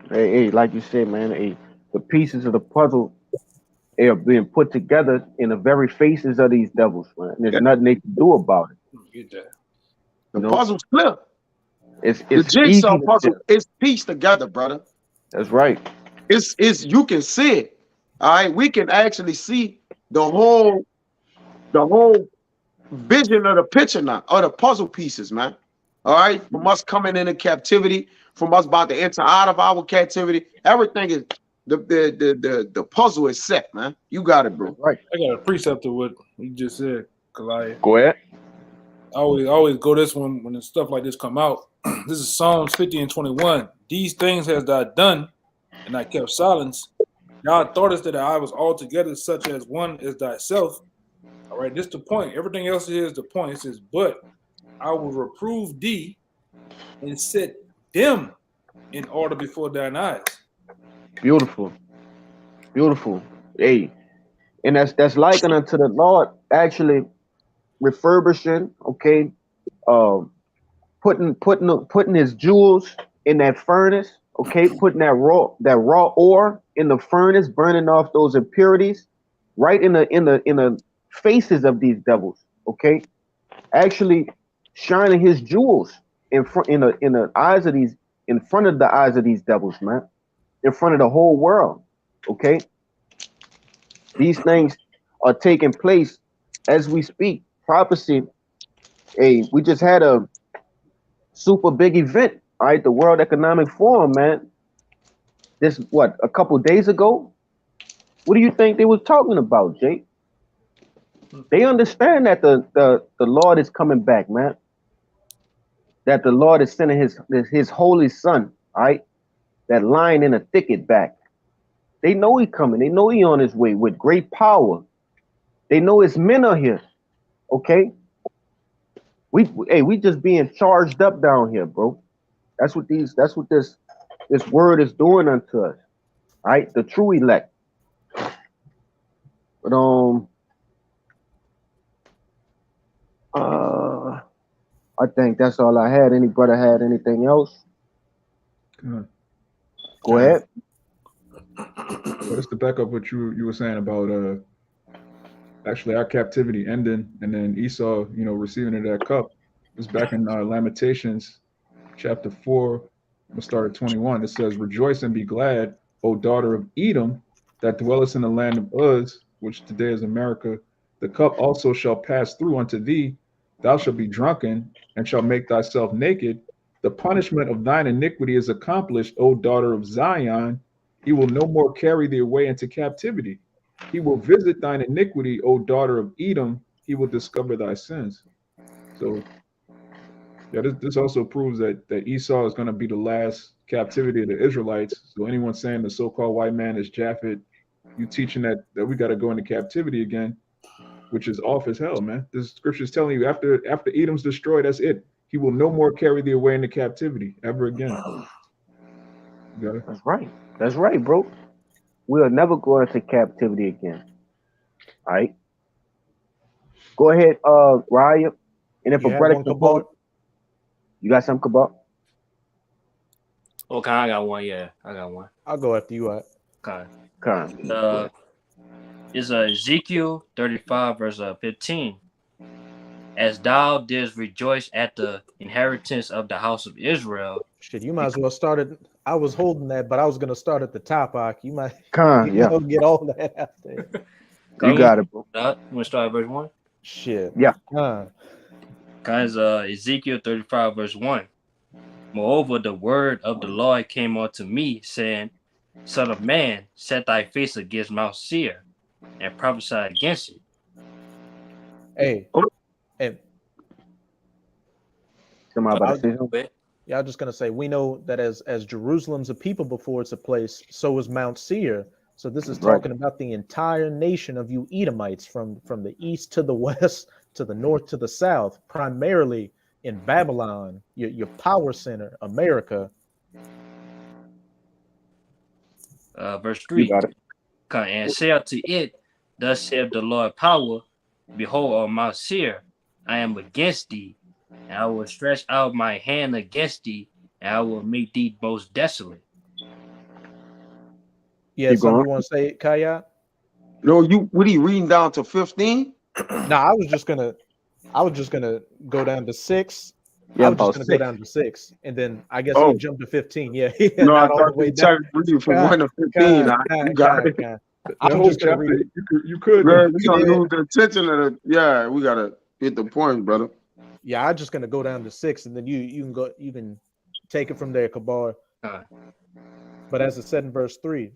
Hey, like you said, man, the pieces of the puzzle are being put together in the very faces of these devils, man. There's nothing they can do about it. Get that. The puzzle's clear. It's the jigsaw puzzle is pieced together, brother. That's right. It's you can see it. All right, we can actually see the whole vision of the picture now, or the puzzle pieces, man. All right, from us coming into captivity, from us about to enter out of our captivity, everything is the puzzle is set, man. You got it, bro. Right. I got a precept to what you just said, Kalaya. Go ahead. I always go this one when stuff like this come out. This is Psalms 50 and 21. These things has thou done, and I kept silence. God thoughtest that I was altogether such as one as thyself. All right, this the point. Everything else is the point. It says, but I will reprove thee and set them in order before thine eyes. Beautiful. Beautiful. Hey, and that's likened unto the Lord actually refurbishing, okay, putting his jewels in that furnace, okay, putting that raw ore in the furnace, burning off those impurities, right in the faces of these devils, okay, actually shining his jewels in front of the eyes of these devils, man, in front of the whole world, okay. These things are taking place as we speak. Prophecy. Hey, we just had a super big event, all right? The World Economic Forum, man. This a couple days ago? What do you think they was talking about, Jake? They understand that the Lord is coming back, man. That the Lord is sending his holy son, all right? That lying in a thicket back. They know he coming. They know he on his way with great power. They know his men are here. Okay, we just being charged up down here, bro. That's what this word is doing unto us. All right, the true elect. But I think that's all I had. Any brother had anything else? Go ahead. Well, just to back up what you were saying about actually our captivity ending and then Esau, receiving of that cup. It's back in Lamentations chapter 4, we'll start at 21. It says, rejoice and be glad, O daughter of Edom, that dwellest in the land of Uz, which today is America. The cup also shall pass through unto thee. Thou shalt be drunken and shalt make thyself naked. The punishment of thine iniquity is accomplished, O daughter of Zion. He will no more carry thee away into captivity. He will visit thine iniquity, O daughter of Edom. He will discover thy sins. So Yeah, this also proves that Esau is going to be the last captivity of the Israelites. So anyone saying the so-called white man is Japhet, you teaching that we got to go into captivity again, which is off as hell, man. This scripture is telling you after Edom's destroyed, that's it. He will no more carry thee away into captivity ever again. You got it? That's right. That's right, bro. We'll never go into captivity again. All right. Go ahead, Raya. And if You a have brother one, can Kabar? vote, you got some Kabar? Okay, I got one. Yeah, I got one. I'll go after you. Okay. Con. Is Ezekiel 35 verse 15. As thou didst rejoice at the inheritance of the house of Israel. Shit, you might as well start it. I was holding that, but I was gonna start at the top. You might Yeah. get all that out there. You got it, bro. You want to start at verse 1? Shit. Yeah. Guys, Ezekiel 35 verse 1. Moreover, the word of the Lord came unto me, saying, Son of man, set thy face against Mount Seir, and prophesy against it. Hey, and Somebody about to say something? yeah, I was just gonna say we know that as Jerusalem's a people before it's a place, so is Mount Seir. So this is talking about the entire nation of you Edomites, from the east to the west, to the north to the south, primarily in Babylon, your power center, America. Verse 3. You got it. And say unto it, Thus saith the Lord power, Behold, on Mount Seir, I am against thee, and I will stretch out my hand against thee, and I will make thee most desolate. Yeah, something you want to say, Kaya? No, what are you reading down to 15? No, I was just gonna go down to 6. Yeah, I was just about gonna 6. go down to 6, and then I guess Oh. you jump to 15. Yeah, No, I not all thought the way you down. reading from 1 to 15. You got it. The I'm whole just gonna chapter, read it. you could. Man, we gonna lose the attention of the. Yeah, we gotta hit the point, brother. Yeah, I'm just gonna go down to 6, and then you can take it from there, Kabar. But as it said in verse 3,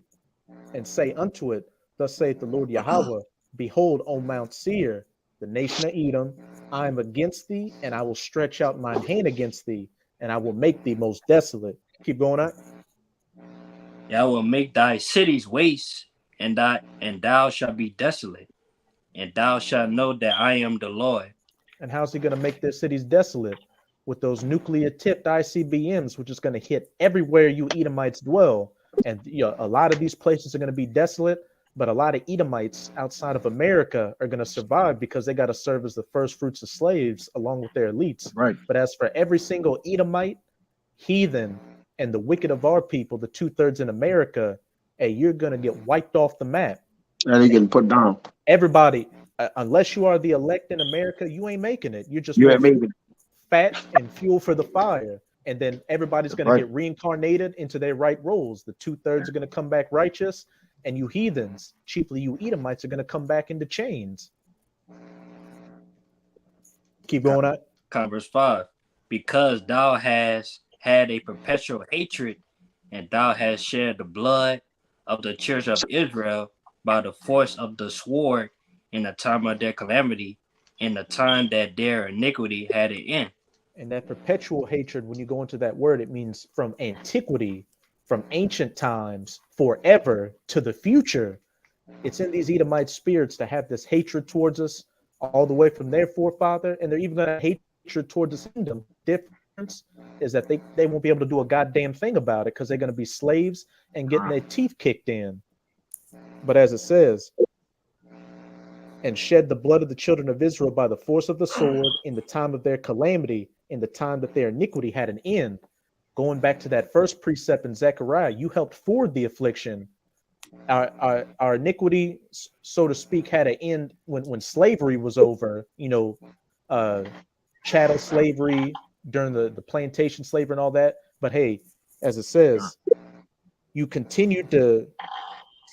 and say unto it, Thus saith the Lord Yahweh, Behold, O Mount Seir, the nation of Edom, I am against thee, and I will stretch out mine hand against thee, and I will make thee most desolate. Keep going on. I will make thy cities waste, and thou shalt be desolate, and thou shalt know that I am the Lord. And how's he going to make their cities desolate? With those nuclear tipped ICBMs, which is going to hit everywhere you Edomites dwell. And a lot of these places are going to be desolate, but a lot of Edomites outside of America are going to survive because they got to serve as the first fruits of slaves along with their elites. Right. But as for every single Edomite, heathen, and the wicked of our people, the 2/3 in America, hey, you're going to get wiped off the map. And they getting put down. Everybody, unless you are the elect in America, you ain't making it. You're just fat and fuel for the fire. And then everybody's going to get reincarnated into their right roles. The 2/3 are going to come back righteous, and you heathens, chiefly you Edomites, are going to come back into chains. Keep going on. Verse 5. Because thou hast had a perpetual hatred, and thou hast shed the blood of the church of Israel by the force of the sword in the time of their calamity, in the time that their iniquity had an end. And that perpetual hatred, when you go into that word, it means from antiquity, from ancient times, forever to the future. It's in these Edomite spirits to have this hatred towards us all the way from their forefather, and they're even going to have hatred towards the kingdom. Difference is that they won't be able to do a goddamn thing about it because they're going to be slaves and getting their teeth kicked in. But as it says, and shed the blood of the children of Israel by the force of the sword in the time of their calamity, in the time that their iniquity had an end. Going back to that first precept in Zechariah, you helped forward the affliction. Our iniquity, so to speak, had an end when slavery was over, chattel slavery during the plantation slavery and all that. But hey, as it says, you continued to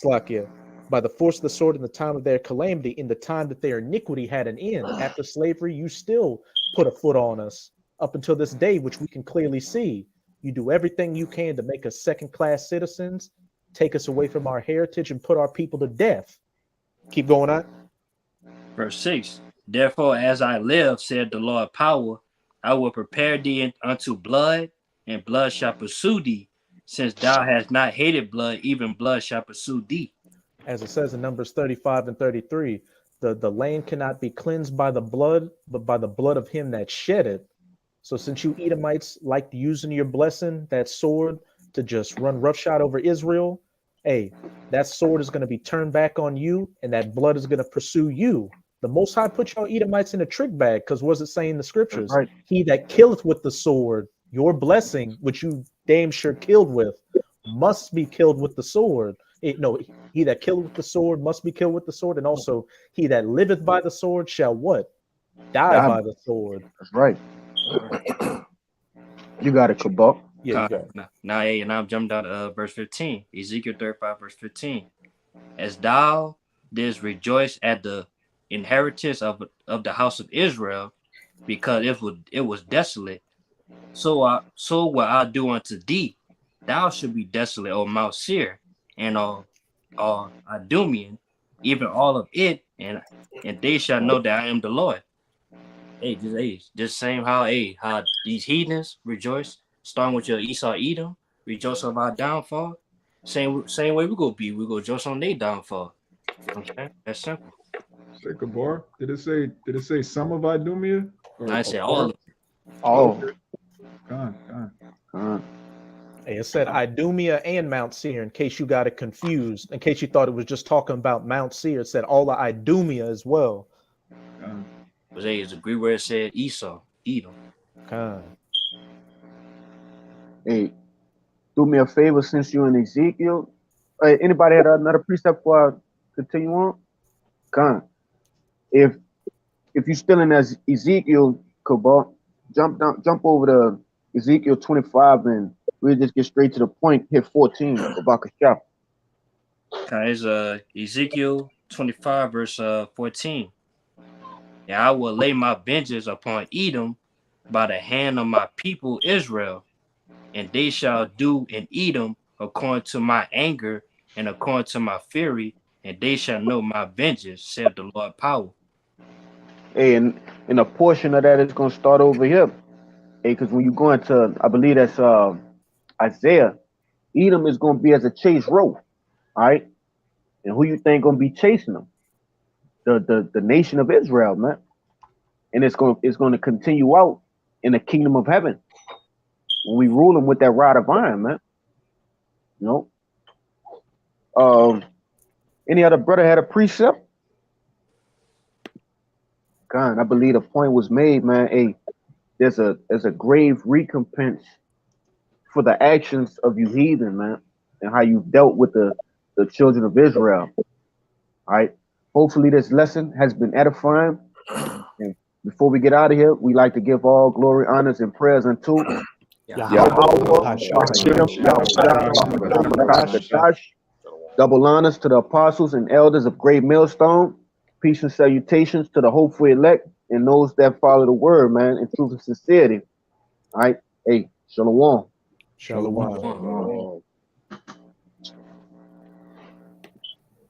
Slakia by the force of the sword in the time of their calamity, in the time that their iniquity had an end. After slavery, you still put a foot on us up until this day, which we can clearly see. You do everything you can to make us second-class citizens, take us away from our heritage, and put our people to death. Keep going on. Verse 6. Therefore, as I live, said the Lord power, I will prepare thee unto blood, and blood shall pursue thee, since thou hast not hated blood, even blood shall pursue thee. As it says in Numbers 35 and 33, the land cannot be cleansed by the blood, but by the blood of him that shed it. So since you Edomites liked using your blessing, that sword, to just run roughshod over Israel, hey, that sword is going to be turned back on you, and that blood is going to pursue you. The Most High put y'all Edomites in a trick bag, because what's it saying in the scriptures? Right. He that killeth with the sword, your blessing, which you damn sure killed with, must be killed with the sword. He that killeth with the sword must be killed with the sword, and also he that liveth by the sword shall what? Die by the sword. That's right. You got it, Kabak. Yeah, you got it. Now, and I'm jumping down to verse 15. Ezekiel 35, verse 15. As thou didst rejoice at the inheritance of the house of Israel, because it was desolate, so will I do unto thee. Thou should be desolate, O Mount Seir, and all Idumean, even all of it, and they shall know that I am the Lord. Just same how these heathens rejoice, starting with your Esau Edom, rejoice of our downfall. Same way we go rejoice on their downfall. Okay, that's simple. Say Gabar. Did it say some of Idumea? I said all of it. Oh, Gone. Hey, it said Idumea and Mount Seir, in case you got it confused, in case you thought it was just talking about Mount Seir. It said all of Idumea as well. It's agree where it said Esau, Edom. hey, do me a favor since you're in Ezekiel. Anybody had another precept before I continue on? Con. If you're still in Ezekiel, Kabak, jump over to Ezekiel 25 and we'll just get straight to the point. Hit 14, Kabak Shah. Okay, it's Ezekiel 25, verse 14. And I will lay my vengeance upon Edom by the hand of my people Israel, and they shall do in Edom according to my anger and according to my fury, and they shall know my vengeance, saith the Lord power. Hey, and a portion of that is going to start over here. Hey, because when you go into, I believe that's Isaiah, Edom is going to be as a chase row. All right. And who you think going to be chasing them? The nation of Israel, man. And it's going to continue out in the kingdom of heaven when we rule them with that rod of iron, man. You know. Any other brother had a precept? God, I believe the point was made, man. Hey, there's a grave recompense for the actions of you heathen, man, and how you dealt with the children of Israel. All right. Hopefully this lesson has been edifying. And before we get out of here, we like to give all glory, honors, and prayers unto double honors to the apostles and elders of Great Millstone. Peace and salutations to the hopeful elect and those that follow the word, man, in truth and sincerity. All right. Hey, shalom. Shalom.